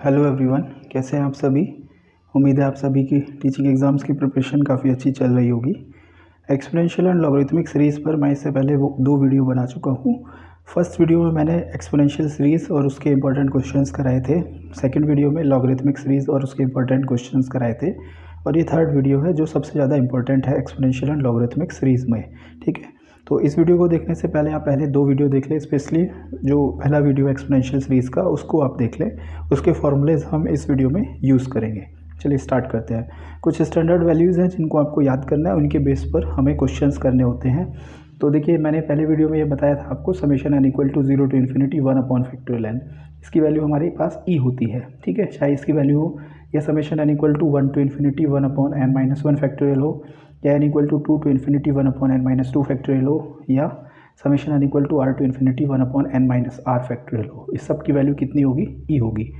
Hello everyone, कैसे हैं आप सभी। उम्मीद है आप सभी की टीचिंग एग्ज़ाम्स की प्रिपरेशन काफ़ी अच्छी चल रही होगी। एक्सपोनेंशियल एंड लॉगरिथमिक सीरीज़ पर मैं इससे पहले वो 2 वीडियो बना चुका हूँ। फर्स्ट वीडियो में मैंने एक्सपोनेंशियल सीरीज़ और उसके इंपॉर्टेंट क्वेश्चंस कराए थे। सेकंड वीडियो में लॉगरिथमिक सीरीज़ और उसके इंपॉर्टेंट क्वेश्चंस कराए थे। और ये थर्ड वीडियो है जो सबसे ज़्यादा इंपॉर्टेंट है एक्सपोनेंशियल एंड लॉगरिथमिक सीरीज़ में। ठीक है, तो इस वीडियो को देखने से पहले आप पहले 2 वीडियो देख लें। स्पेशली जो पहला वीडियो एक्सपोनेंशियल सीरीज़ का उसको आप देख लें, उसके फॉर्मूलेज हम इस वीडियो में यूज़ करेंगे। चलिए स्टार्ट करते हैं। कुछ स्टैंडर्ड वैल्यूज़ हैं जिनको आपको याद करना है, उनके बेस पर हमें क्वेश्चंस करने होते हैं। तो देखिए, मैंने पहले वीडियो में ये बताया था आपको summation n equal to 0 to infinity 1 upon factorial n। इसकी वैल्यू हमारे पास ई होती है। ठीक है, चाहे इसकी वैल्यू हो या summation n equal to 1 to infinity 1 upon n minus 1 factorial हो, या n equal to 2 to infinity 1 upon n minus 2 factorial हो, या summation n equal to r to infinity 1 upon n minus r factorial हो। इस सब की value कितनी होगी? ई होगी।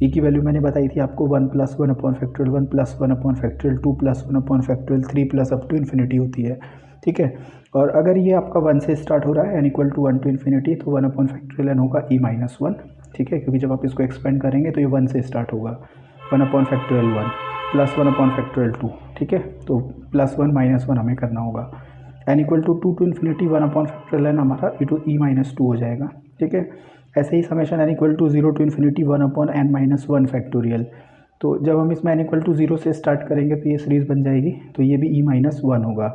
ई की वैल्यू मैंने बताई थी आपको 1 plus 1 upon factorial 1 plus 1 upon factorial 2 plus 1 upon factorial 3 plus up to infinity होती है। ठीक है, और अगर ये आपका 1 से स्टार्ट हो रहा है n equal to 1 to infinity, तो 1 अपॉन फैक्टोरियल n होगा e माइनस 1। ठीक है, क्योंकि जब आप इसको एक्सपेंड करेंगे तो ये 1 से स्टार्ट होगा। 1 upon factorial 1 plus 1 upon factorial 2। ठीक है, तो प्लस 1 माइनस 1 हमें करना होगा। n equal to 2 to infinity 1 upon factorial n हमारा e माइनस 2 हो जाएगा। ठीक है, ऐसे ही summation n equal to 0 to infinity 1 upon n minus 1 factorial. तो जब हम इसमें n इक्वल टू 0 से स्टार्ट करेंगे तो ये सीरीज़ बन जाएगी, तो ये भी e माइनस 1 होगा।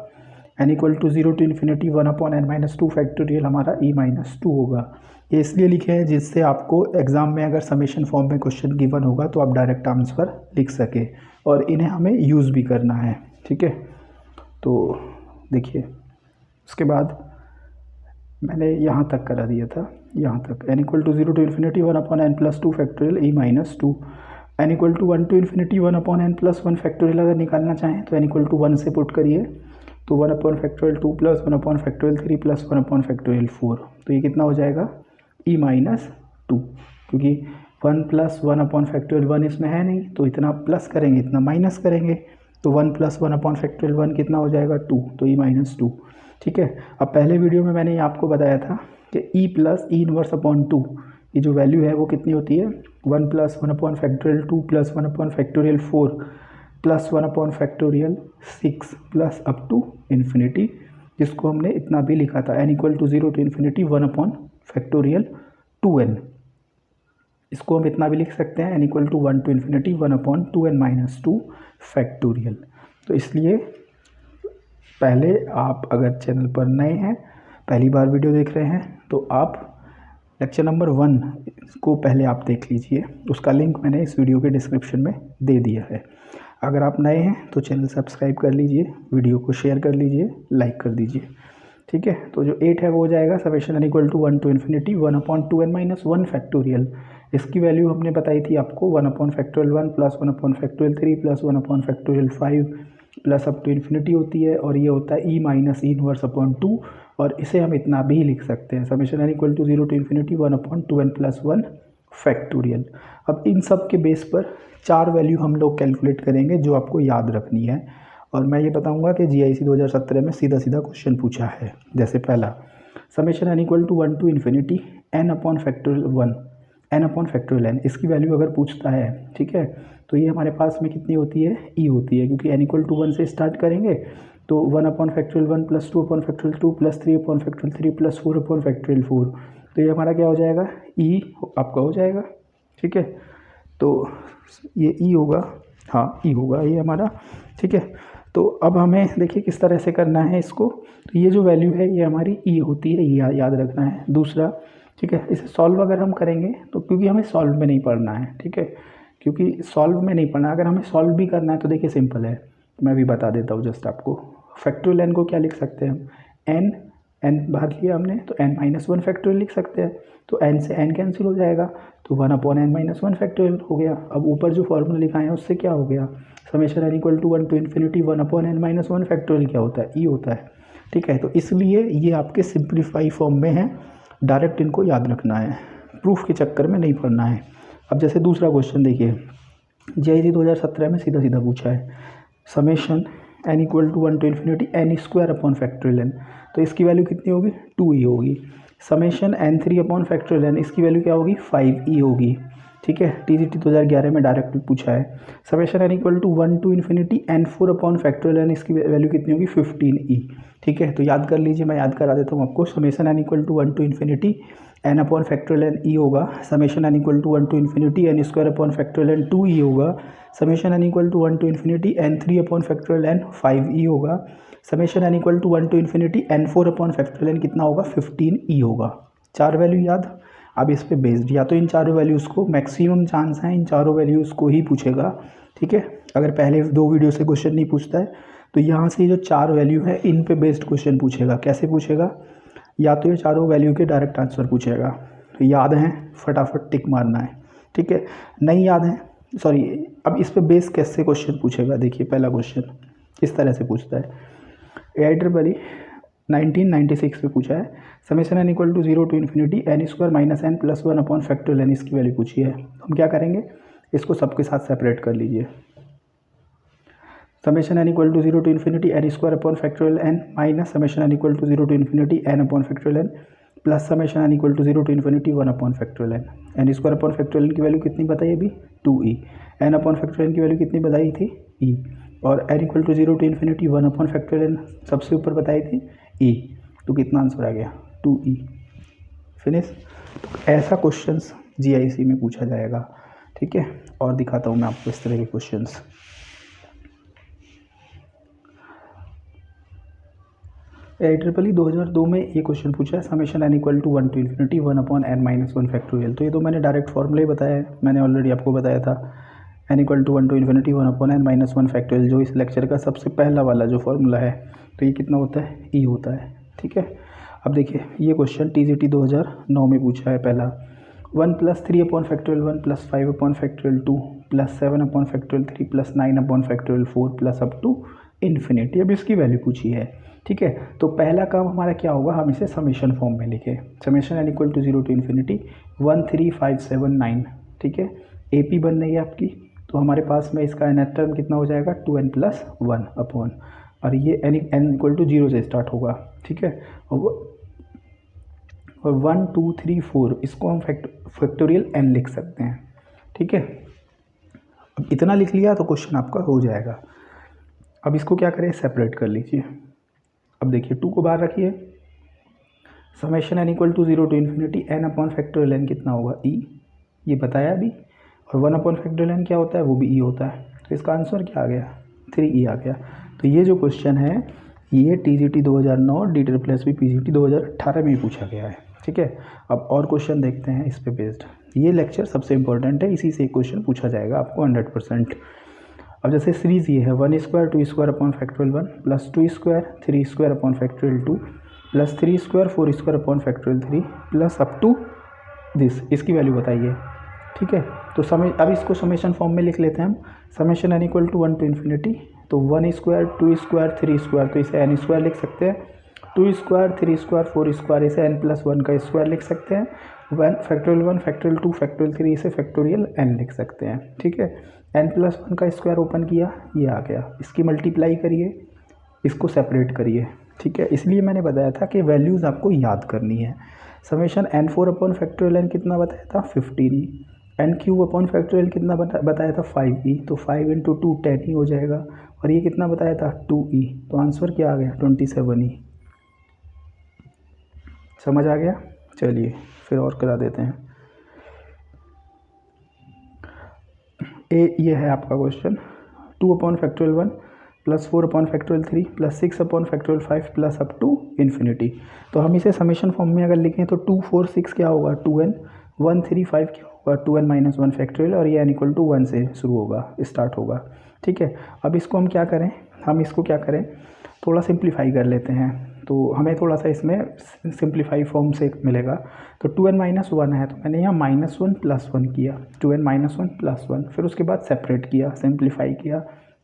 n equal to 0 to infinity 1 upon n minus 2 factorial हमारा e माइनस 2 होगा। ये इसलिए लिखे हैं जिससे आपको एग्जाम में अगर समेशन फॉर्म में क्वेश्चन गिवन होगा तो आप डायरेक्ट आंसर लिख सके, और इन्हें हमें यूज़ भी करना है। ठीक है, तो देखिए उसके बाद मैंने यहाँ तक करा दिया था, यहाँ तक n equal to 0 to infinity 1 upon n plus 2 factorial e minus 2। n equal to 1 to infinity 1 upon n plus 1 factorial अगर निकालना चाहें तो n इक्वल टू 1 से पुट करिए, तो 1 upon factorial 2 plus 1 upon factorial 3 plus 1 upon factorial 4। तो ये कितना हो जाएगा? e माइनस 2, क्योंकि 1 प्लस 1 अपॉन फैक्टोरियल 1 इसमें है नहीं, तो इतना प्लस करेंगे इतना माइनस करेंगे, तो 1 प्लस 1 अपॉन फैक्टोरियल 1 कितना हो जाएगा? 2, तो e माइनस 2। ठीक है, अब पहले वीडियो में मैंने आपको बताया था कि e प्लस ई इनवर्स अपॉन 2, ये जो वैल्यू है वो कितनी होती है? 1 plus 1 upon factorial 2 plus 1 upon factorial 4 plus 1 upon factorial 6 plus up to infinity, जिसको हमने इतना भी लिखा था n equal to 0 to infinity 1 upon factorial 2n। इसको हम इतना भी लिख सकते हैं n equal to 1 to infinity 1 upon 2n minus 2 factorial. तो इसलिए पहले आप अगर चैनल पर नए हैं, पहली बार वीडियो देख रहे हैं, तो आप लेक्चर नंबर 1 को पहले आप देख लीजिए। उसका लिंक मैंने इस वीडियो के डिस्क्रिप्शन में दे दिया है। अगर आप नए हैं तो चैनल सब्सक्राइब कर लीजिए, वीडियो को शेयर कर लीजिए, लाइक कर दीजिए। ठीक है, तो जो 8 है वो हो जाएगा summation n equal to 1 to infinity 1 upon 2n minus 1 factorial. इसकी वैल्यू हमने बताई थी आपको 1 upon factorial 1 plus 1 upon factorial 3 plus 1 upon factorial 5 plus up to infinity होती है, और ये होता है e minus e inverse upon 2, और इसे हम इतना भी लिख सकते हैं summation n equal to 0 to infinity 1 upon 2n plus 1 factorial. अब इन सब के बेस पर 4 वैल्यू हम लोग कैलकुलेट करेंगे जो आपको याद रखनी है, और मैं ये बताऊंगा कि GIC 2017 में सीधा सीधा क्वेश्चन पूछा है। जैसे पहला summation n equal to 1 to infinity n upon factorial 1 n upon factorial n, इसकी वैल्यू अगर पूछता है, ठीक है, तो ये हमारे पास में कितनी होती है? e होती है, क्योंकि n इक्वल टू 1 से स्टार्ट करेंगे तो 1 upon factorial 1 plus 2 upon factorial 2 plus 3 upon factorial 3 plus 4 upon factorial 4, तो ये हमारा क्या हो जाएगा? e आपका हो जाएगा। ठीक है, तो ये e होगा, हाँ e होगा ये हमारा। ठीक है, तो अब हमें देखिए किस तरह से करना है इसको। तो ये जो वैल्यू है ये हमारी e होती है, ये याद रखना है। दूसरा, ठीक है, इसे सॉल्व अगर हम करेंगे तो, क्योंकि हमें सॉल्व में नहीं पढ़ना है, ठीक है, क्योंकि सॉल्व में नहीं पढ़ना, अगर हमें सॉल्व भी करना है तो देखिए सिंपल है, मैं भी बता देता हूँ जस्ट आपको। फैक्टोरियल n को क्या लिख सकते हैं हम? n बाहर लिया हमने तो n माइनस 1 फैक्टोरियल लिख सकते हैं, तो n से n कैंसिल हो जाएगा, तो 1 अपॉन n माइनस 1 फैक्टोरियल हो गया। अब ऊपर जो फॉर्मूला लिखा है उससे क्या हो गया? Summation n equal to 1 to infinity 1 upon n minus 1 factorial क्या होता है? e होता है। ठीक है, तो इसलिए ये आपके सिंप्लीफाई फॉर्म में है, डायरेक्ट इनको याद रखना है, प्रूफ के चक्कर में नहीं पढ़ना है। अब जैसे दूसरा क्वेश्चन देखिए, GIC 2017 में सीधा सीधा पूछा है summation n equal to 1 to infinity n square upon factorial n, तो इसकी वैल्यू कितनी होगी? 2e होगी। Summation n3 upon factorial n, इसकी वैल्यू क्या होगी? 5e होगी। ठीक है। TGT 2011 में डायरेक्ट पूछा है। Summation n equal to 1 to infinity n4 upon factorial n, इसकी वैल्यू कितनी होगी 15e। ठीक है, तो याद कर लीजिए, मैं याद करा देता हूँ आपको। Summation n equal to 1 to infinity n upon factorial n e होगा। Summation n equal to 1 to infinity n square upon factorial n 2e होगा। Summation n equal to 1 to infinity n3 upon factorial n 5e होगा। Summation n equal to 1 to infinity n4 upon factorial n कितना होगा 15e होगा। 4 value याद। अब इस पे based या तो इन चारों वैल्यूज़ को, मैक्सिमम चांस है इन चारों वैल्यूज़ को ही पूछेगा। ठीक है, अगर पहले 2 वीडियो से क्वेश्चन नहीं पूछता है तो यहाँ से जो 4 वैल्यू है इन पे बेस्ड क्वेश्चन पूछेगा। कैसे पूछेगा? या तो ये चारों वैल्यू के डायरेक्ट आंसर पूछेगा। तो याद है, फटाफट टिक मारना है। ठीक है, नहीं याद है, सॉरी, अब इस पे बेस कैसे क्वेश्चन पूछेगा? देखिए पहला क्वेश्चन इस तरह से पूछता है। AIEEE 1996 पे पूछा है। Summation n equal to 0 to infinity n square minus n plus 1 upon factorial n, इसकी वैल्यू पूछी है। हम क्या करेंगे, इसको सबके साथ सेपरेट कर लीजिए। Summation n equal to 0 to infinity n square upon factorial n minus summation n equal to 0 to infinity n upon factorial n plus summation n equal to 0 to infinity 1 upon factorial n। n square upon factorial n की value कितनी बताई अभी 2e। n upon factorial n की value कितनी बताई थी e। और n equal to 0 to infinity 1 upon factorial n सबसे ऊपर बताई थी e। तो कितना आंसर आ गया 2e। फिनिश। तो ऐसा क्वेश्चंस GIC में पूछा जाएगा। ठीक है, और दिखाता हूँ मैं आपको इस तरह के क्वेश्चंस। AIEEE 2002 में ये क्वेश्चन पूछा है। Summation n equal to 1 to infinity 1 upon n minus 1 factorial. तो ये तो मैंने डायरेक्ट फॉर्मूला ही बताया है, मैंने ऑलरेडी आपको बताया था। n equal to 1 to infinity 1 upon n minus 1 factorial, जो इस लेक्चर का सबसे पहला वाला जो फॉर्मूला है। तो ये कितना होता है e होता है। ठीक है, अब देखिए ये क्वेश्चन TGT 2009 में पूछा है। पहला 1 plus 3 upon factorial 1 plus 5 upon factorial 2 plus 7 upon factorial 3 plus 9 upon factorial 4 plus up to infinity. अब इसकी वैल्यू पूछी है। ठीक है, तो पहला काम हमारा क्या होगा, हम इसे समेशन फॉर्म में लिखे। Summation n equal to 0 to infinity 1 3 5 7 9। ठीक है, AP बन रही है आपकी, तो हमारे पास में इसका nth टर्म कितना हो जाएगा 2n प्लस 1 अपॉन, और ये n इक्वल टू 0 से स्टार्ट होगा। ठीक है, और 1 2 3 4 इसको हम फैक्टोरियल n लिख सकते हैं। ठीक है, अब इतना लिख लिया तो क्वेश्चन आपका हो जाएगा। अब इसको क्या करें, सेपरेट कर लीजिए। अब देखिए 2 को बाहर रखिए। Summation n equal to 0 to infinity n upon factorial n कितना होगा e, ये बताया अभी। और 1 अपॉन फैक्टोरियल n क्या होता है, वो भी e होता है। तो इसका आंसर क्या आ गया 3e आ गया। तो ये जो क्वेश्चन है ये TGT 2009 DSSB PGT 2018 में पूछा गया है। ठीक है, अब और क्वेश्चन देखते हैं इस पे बेस्ड। ये लेक्चर सबसे इंपॉर्टेंट है, इसी से क्वेश्चन पूछा जाएगा आपको 100%। अब जैसे सीरीज ये है 1 square 2 square upon factorial 1 plus 2 square 3 square upon factorial 2 plus 3 square 4 square upon factorial 3 plus up to this, इसकी वैल्यू बताइए। ठीक है, तो अब इसको समेशन फॉर्म में लिख लेते हैं हम। Summation n equal to 1 to infinity, तो 1 स्क्वायर 2 स्क्वायर 3 स्क्वायर, तो इसे n स्क्वायर लिख सकते हैं। 2 स्क्वायर 3 स्क्वायर 4 स्क्वायर, इसे n प्लस 1 का स्क्वायर लिख सकते हैं। 1 फैक्टोरियल 2 फैक्टोरियल 3, इसे फैक्टोरियल n लिख सकते हैं। ठीक है, n प्लस 1 का स्क्वायर ओपन किया, ये आ गया। इसकी मल्टीप्लाई करिए, इसको सेपरेट करिए। ठीक है, इसलिए मैंने बताया था कि वैल्यूज़ आपको याद करनी है। Summation n4 upon factorial n कितना बताया था 15e। n cube upon factorial कितना बताया था 5e, तो 5 इंटू 2 10e हो जाएगा। और ये कितना बताया था 2e, तो आंसर क्या आ गया 27e। समझ आ गया? चलिए फिर और करा देते हैं। ये है आपका question 2 upon factorial 1 plus 4 upon factorial 3 plus 6 upon factorial 5 plus up to infinity. तो हम इसे समेशन फॉर्म में अगर लिखें तो 2 4 6 क्या होगा 2n, 1 3 5 क्या होगा 2n माइनस 1 फैक्टोरियल, और ये n इक्वल टू 1 से शुरू होगा, स्टार्ट होगा। ठीक है, अब इसको हम क्या करें, हम इसको क्या करें, थोड़ा सिंप्लीफाई कर लेते हैं, तो हमें थोड़ा सा इसमें सिंप्लीफाई फॉर्म से मिलेगा। तो 2n माइनस 1 है, तो मैंने यहाँ माइनस 1 प्लस 1 किया, 2n माइनस 1 प्लस 1, फिर उसके बाद सेपरेट किया, सिंप्लीफाई किया,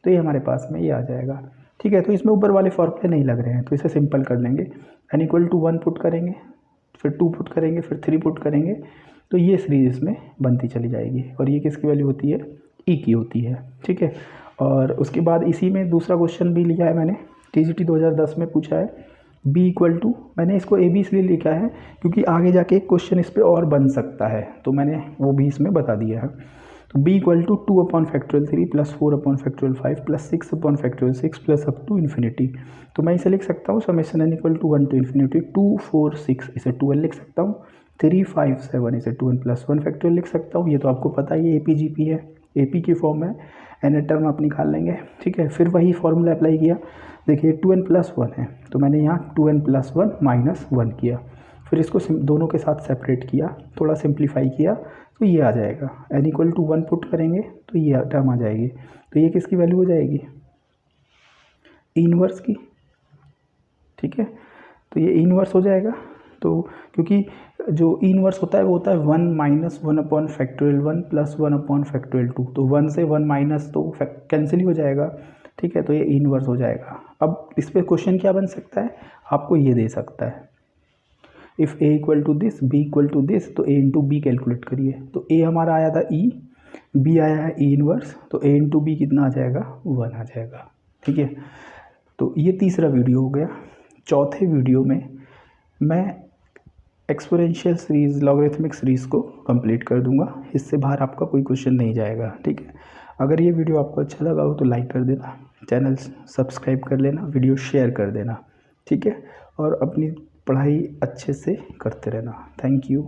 तो ये हमारे पास में ये आ जाएगा। ठीक है, तो इसमें ऊपर वाले फॉर्मूले नहीं लग रहे हैं, तो इसे सिंपल कर लेंगे। n इक्वल टू 1 पुट करेंगे, फिर 2 पुट करेंगे, फिर 3 पुट करेंगे, तो ये सीरीज इसमें बनती चली जाएगी। और ये किसकी वैल्यू होती है e की होती है। ठीक है, और उसके बाद इसी में दूसरा क्वेश्चन भी लिया है मैंने, TGT 2010 में पूछा है। b इक्वल टू, मैंने इसको ए बी इसलिए लिखा है क्योंकि आगे जाके एक क्वेश्चन इस पर और बन सकता है, तो मैंने वो भी इसमें बता दिया है। तो b equal to 2/3 plus 4/5 plus 6/6 plus up to infinity. तो मैं इसे लिख सकता हूँ summation n equal to 1 to infinity 2 4 6, इसे 2n लिख सकता हूँ, 3 5 7, इसे 2n प्लस 1 फैक्टोरियल लिख सकता हूँ। ये तो आपको पता ही है, APGP है, AP की फॉर्म है, एन टर्म आप निकाल लेंगे, ठीक है। फिर वही फॉर्मूला अप्लाई किया, देखिए 2n प्लस 1 है तो मैंने यहाँ 2n प्लस 1 माइनस 1 किया, फिर इसको दोनों के साथ सेपरेट किया, थोड़ा सिंप्लीफाई किया तो ये आ जाएगा, n इक्वल टू 1 पुट करेंगे तो ये टर्म आ जाएगी। तो ये किसकी वैल्यू हो जाएगी, इनवर्स की, ठीक है। तो ये इनवर्स हो जाएगा, तो क्योंकि जो इनवर्स होता है वो होता है 1 माइनस 1/(1) प्लस 1/(2), तो 1 से 1 माइनस तो कैंसिल ही हो जाएगा, ठीक है। तो ये इनवर्स हो जाएगा। अब इस पर क्वेश्चन क्या बन सकता है, आपको ये दे सकता है if a equal to this, b equal to this, तो a इंटू बी कैलकुलेट करिए। तो a हमारा आया था e, b आया है e इनवर्स, तो a इंटू बी कितना आ जाएगा, 1 आ जाएगा, ठीक है। तो ये तीसरा वीडियो हो गया। चौथे वीडियो में मैं एक्सपोनेंशियल सीरीज़, लॉगरिथमिक सीरीज़ को कंप्लीट कर दूंगा, इससे बाहर आपका कोई क्वेश्चन नहीं जाएगा, ठीक है। अगर ये वीडियो आपको अच्छा लगा हो तो लाइक कर देना, चैनल सब्सक्राइब कर लेना, वीडियो शेयर कर देना, ठीक है। और अपनी पढ़ाई अच्छे से करते रहना। Thank you.